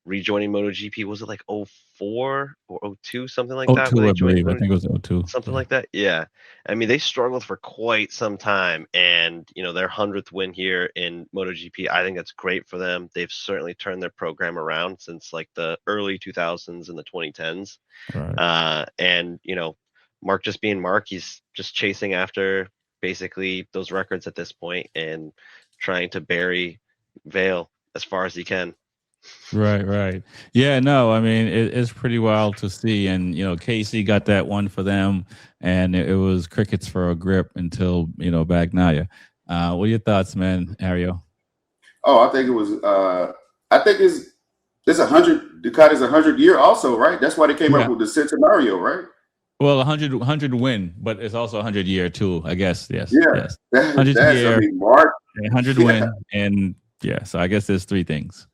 Speaker 2: rejoining MotoGP. Was it 04 or 02, something like that?
Speaker 1: 02, I believe. I think it was 02.
Speaker 2: Something like that. Yeah. I mean, they struggled for quite some time, and their 100th win here in MotoGP, I think that's great for them. They've certainly turned their program around since the early 2000s and the 2010s.
Speaker 1: Right.
Speaker 2: And Mark just being Mark, he's just chasing after basically those records at this point and trying to bury Vail as far as he can.
Speaker 1: Right. Yeah, no, I mean, it's pretty wild to see. And, Casey got that one for them, and it was crickets for a grip until, Bagnaia. What are your thoughts, man, Hario?
Speaker 3: Oh, I think it was, I think it's 100 Ducati's 100 year also, right? That's why they came up with the Centenario, right?
Speaker 1: Well, 100 win, but it's also 100 year too, I guess. Yes.
Speaker 3: Yeah.
Speaker 1: Yes.
Speaker 3: That's
Speaker 1: 100 year,
Speaker 3: I mean, Mark.
Speaker 1: 100 win, and so I guess there's three things.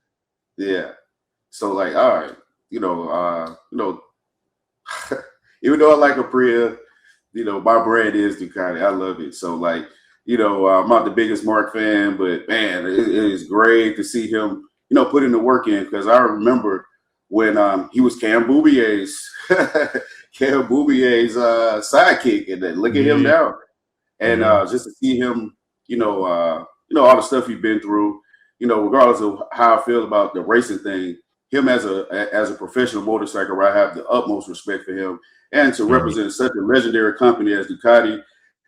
Speaker 3: Yeah. So like, all right, even though I like Aprilia, my brand is Ducati. I love it. So like, I'm not the biggest Mark fan, but man, it is great to see him, put in the work in, because I remember when he was Cam Boubier's sidekick, and then look at him now, and just to see him, all the stuff he's been through, regardless of how I feel about the racing thing, him as a professional motorcycle rider, I have the utmost respect for him, and to represent such a legendary company as Ducati,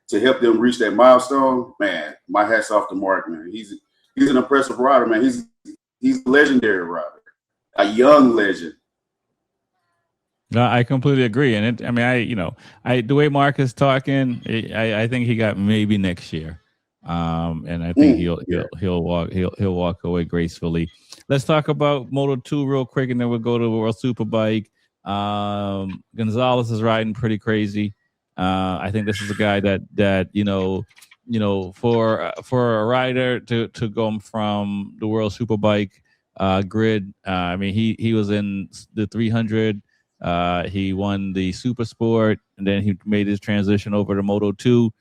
Speaker 3: to help them reach that milestone, man, my hat's off to Mark, man. He's an impressive rider, man. He's a legendary rider, a young legend.
Speaker 1: No, I completely agree, and the way Mark is talking, I think he got maybe next year, and I think he'll walk away gracefully. Let's talk about Moto2 real quick, and then we'll go to World Superbike. Gonzalez is riding pretty crazy. I think this is a guy that for a rider to go from the World Superbike grid. He was in the 300. He won the Super Sport, and then he made his transition over to Moto2,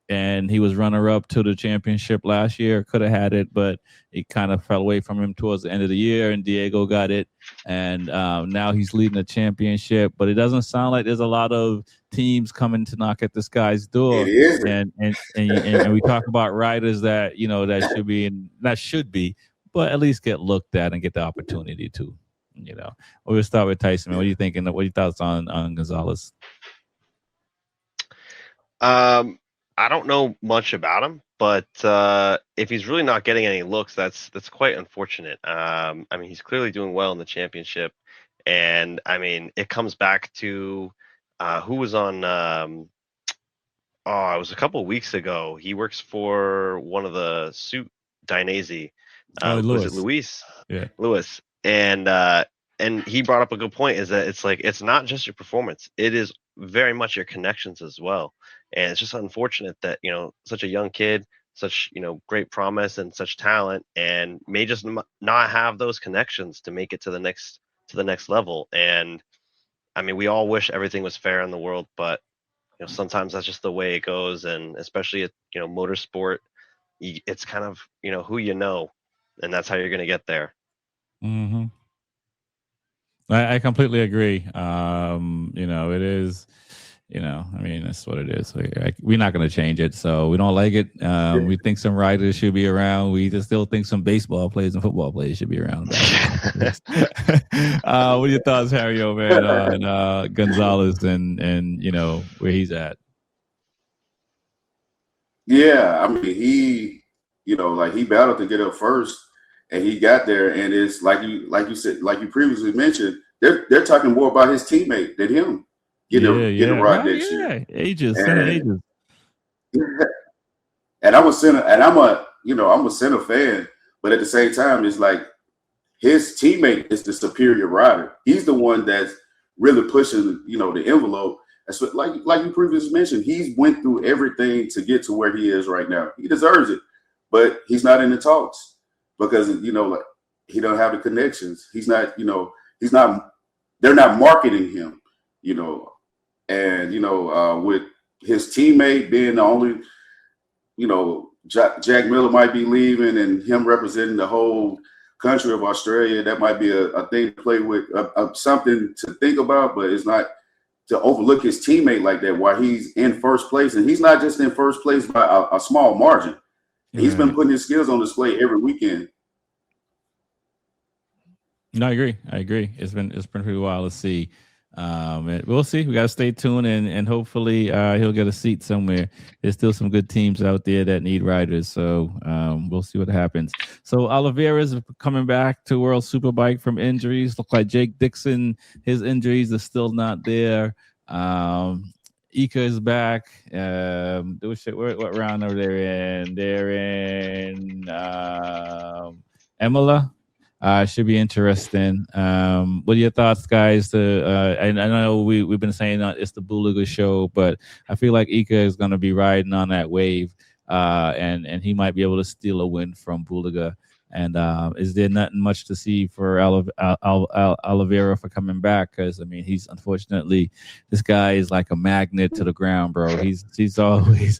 Speaker 1: and he was runner-up to the championship last year. Could have had it, but it kind of fell away from him towards the end of the year, and Diego got it. And now he's leading the championship, but it doesn't sound like there's a lot of teams coming to knock at this guy's door.
Speaker 3: It is.
Speaker 1: And we talk about riders that that should be, but at least get looked at and get the opportunity to. We'll start with Tyson. What are you thinking? What are your thoughts on Gonzalez?
Speaker 2: I don't know much about him, but if he's really not getting any looks, that's quite unfortunate. He's clearly doing well in the championship, and it comes back to who was on. It was a couple of weeks ago. He works for one of the suit Dainese. Was it Luis?
Speaker 1: Yeah,
Speaker 2: Luis. And he brought up a good point, is that it's not just your performance, it is very much your connections as well. And it's just unfortunate that such a young kid, such great promise and such talent, and may just not have those connections to make it to the next level. And we all wish everything was fair in the world, but sometimes that's just the way it goes. And especially at motorsport, it's kind of who and that's how you're going to get there.
Speaker 1: Mm-hmm. I completely agree. It is, that's what it is. We're not going to change it. So we don't like it. We think some riders should be around. We just still think some baseball players and football players should be around. What are your thoughts, Harry, over at Gonzalez and where he's at?
Speaker 3: Yeah, he battled to get up first, and he got there, and it's like you said, like you previously mentioned, they're talking more about his teammate than him getting a ride next year.
Speaker 1: Ages.
Speaker 3: And I'm a center fan, but at the same time, it's like his teammate is the superior rider. He's the one that's really pushing, the envelope. That's what, like you previously mentioned, he's went through everything to get to where he is right now. He deserves it, but he's not in the talks because he don't have the connections. He's not, they're not marketing him, and with his teammate being the only, Jack Miller might be leaving, and him representing the whole country of Australia, that might be a thing to play with, something to think about, but it's not to overlook his teammate like that while he's in first place. And he's not just in first place by a small margin. He's been putting his skills on display every weekend.
Speaker 1: No, I agree. It's been pretty wild to see. We'll see. We got to stay tuned, and hopefully he'll get a seat somewhere. There's still some good teams out there that need riders, so we'll see what happens. So Oliveira's coming back to World Superbike from injuries. Look like Jake Dixon, his injuries are still not there. Ika is back. What round are they in? They're in Imola. Should be interesting. What are your thoughts, guys? I know we've been saying it's the Bulaga show, but I feel like Ika is going to be riding on that wave, and he might be able to steal a win from Bulaga. And is there nothing much to see for Oliveira for coming back? Because I mean, he's unfortunately this guy is like a magnet to the ground, bro. He's always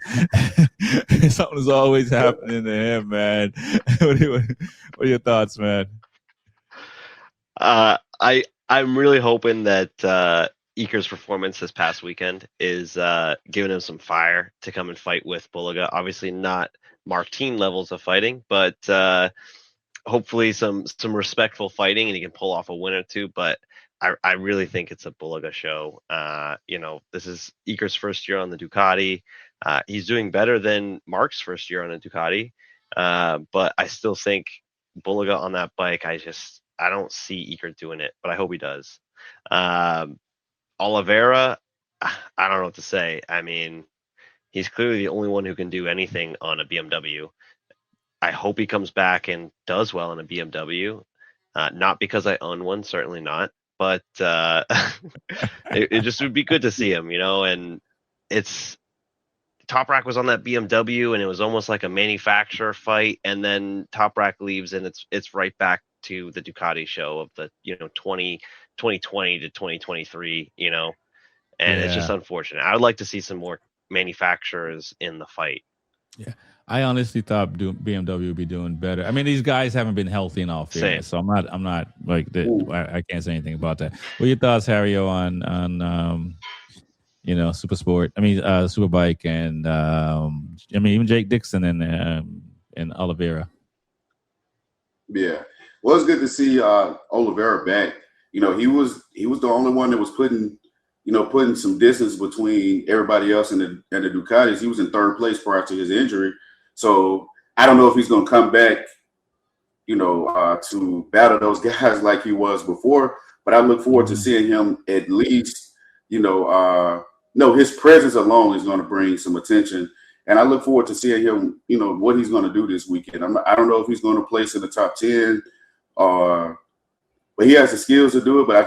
Speaker 1: something's always happening to him, man. What are your thoughts, man?
Speaker 2: I'm really hoping that Iker's performance this past weekend is giving him some fire to come and fight with Bulaga. Obviously not Martin levels of fighting, but hopefully some respectful fighting, and he can pull off a win or two. But I really think it's a Bulaga show. This is Iker's first year on the Ducati. He's doing better than Mark's first year on a Ducati, but I still think Bulaga on that bike, I don't see Iker doing it, but I hope he does. Oliveira, I don't know what to say. I mean, he's clearly the only one who can do anything on a BMW. I hope he comes back and does well in a BMW. Not because I own one, certainly not, but it just would be good to see him, and it's Toprak was on that BMW and it was almost like a manufacturer fight, and then Toprak leaves and it's right back to the Ducati show of the 2020 to 2023, and it's just unfortunate. I would like to see some more manufacturers in the fight.
Speaker 1: Yeah, I honestly thought BMW would be doing better. I mean, these guys haven't been healthy in all fairness, so I'm not like I can't say anything about that. What are your thoughts, Harry, on Super Sport? I mean, Superbike, and I mean even Jake Dixon and Oliveira.
Speaker 3: Yeah, well, it's good to see Oliveira back. He was the only one that was putting some distance between everybody else and the Ducatis. He was in third place prior to his injury. So I don't know if he's going to come back, to battle those guys like he was before. But I look forward to seeing him at least, his presence alone is going to bring some attention. And I look forward to seeing him, what he's going to do this weekend. I don't know if he's going to place in the top 10 but he has the skills to do it. But I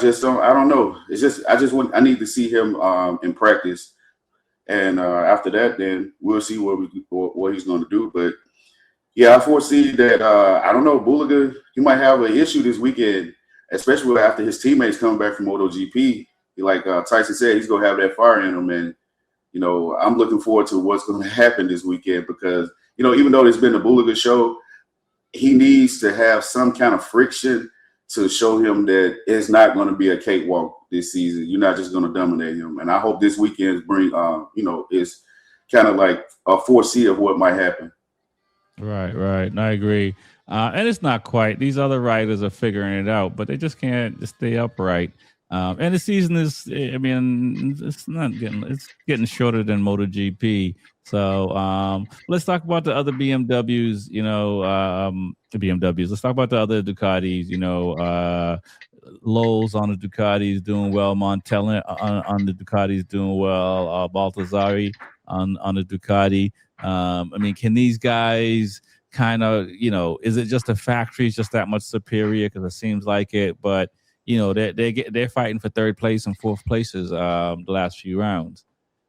Speaker 3: don't know. It's just, I need to see him in practice. And after that, then we'll see what he's going to do. But yeah, I foresee that, I don't know, Bulaga, he might have an issue this weekend, especially after his teammates come back from MotoGP. Like Tyson said, he's going to have that fire in him. And, I'm looking forward to what's going to happen this weekend because, even though it's been a Bulaga show, he needs to have some kind of friction to show him that it's not going to be a cakewalk this season. You're not just going to dominate him. And I hope this weekend is kind of like a foresee of what might happen.
Speaker 1: Right. I agree. And it's not quite. These other riders are figuring it out, but they just can't just stay upright. And the season is, I mean, it's getting shorter than MotoGP. So let's talk about the other BMWs, the BMWs. Let's talk about the other Ducatis, Lowe's on the Ducatis doing well. Montella on the Ducatis doing well. Baltazari on the Ducati. I mean, can these guys kind of, is it just the factory's just that much superior? Because it seems like it, but they're fighting for third place and fourth places the last few rounds.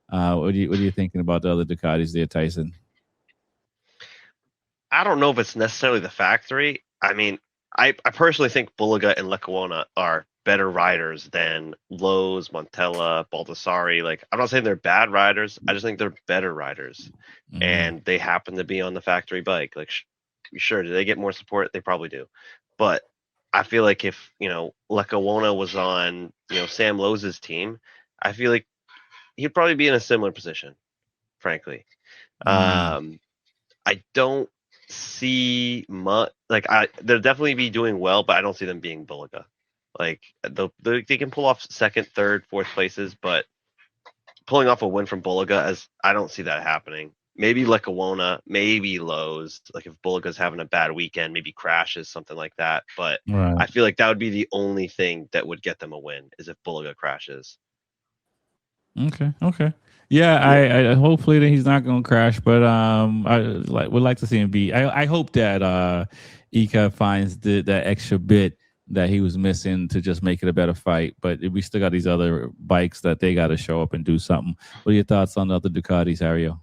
Speaker 1: What are you thinking about the other Ducatis there, Tyson?
Speaker 2: I don't know if it's necessarily the factory. I mean, I personally think Bulaga and Lecuona are better riders than Lowe's, Montella, Baldassari. Like, I'm not saying they're bad riders. I just think they're better riders. Mm-hmm. And they happen to be on the factory bike. Like, sure, do they get more support? They probably do. But I feel like if, Lecuona was on, Sam Lowe's team, I feel like he'd probably be in a similar position, frankly. Mm. I don't see much. Like, they'll definitely be doing well, but I don't see them being Bulaga. Like, they can pull off second, third, fourth places, but pulling off a win from Bulaga, I don't see that happening. Maybe Lecuona, maybe Lowe's. Like, if Bulaga's having a bad weekend, maybe crashes, something like that. But right. I feel like that would be the only thing that would get them a win, is if Bulaga crashes.
Speaker 1: Okay. Yeah, I hopefully that he's not going to crash, but I would like to see him be. I hope that Ika finds that extra bit that he was missing to just make it a better fight. But we still got these other bikes that they got to show up and do something. What are your thoughts on the other Ducatis, Ariel?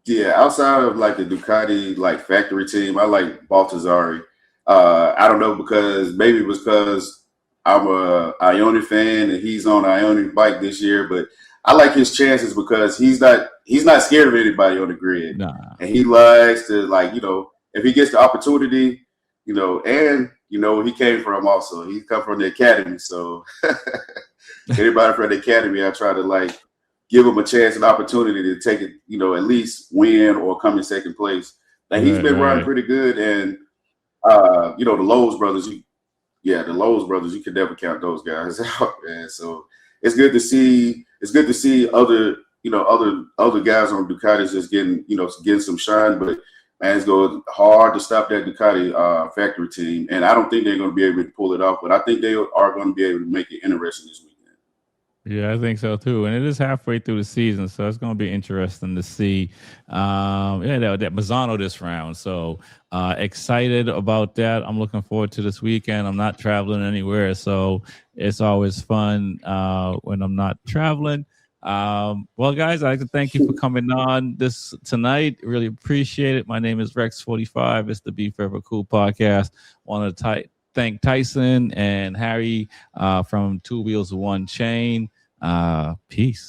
Speaker 3: Yeah, outside of like the Ducati like factory team, I like Baltazar. I don't know, because maybe it was because I'm a Ionic fan and he's on an Ionic bike this year, but I like his chances because he's not scared of anybody on the grid.
Speaker 1: Nah.
Speaker 3: And he likes to, like, you know, if he gets the opportunity, you know, and you know where he came from also. He come from the academy. So anybody from the academy, I try to like give him a chance and opportunity to take it, you know, at least win or come in second place. Like he's been running pretty good, and you know, the Lowe's brothers, the Lowe's brothers, you can never count those guys out, man. So it's good to see other, you know, other guys on Ducatis just getting some shine, but man, it's going hard to stop that Ducati factory team, and I don't think they're going to be able to pull it off, but I think they are going to be able to make it interesting this weekend.
Speaker 1: Yeah, I think so too, and it is halfway through the season, so it's going to be interesting to see. That Mazzano this round, so excited about that. I'm looking forward to this weekend. I'm not traveling anywhere, so it's always fun when I'm not traveling. Well, guys, I'd like to thank you for coming on tonight. Really appreciate it. My name is Rex45. It's the Be Forever Cool podcast. Want to thank Tyson and Harry from Two Wheels One Chain. Peace.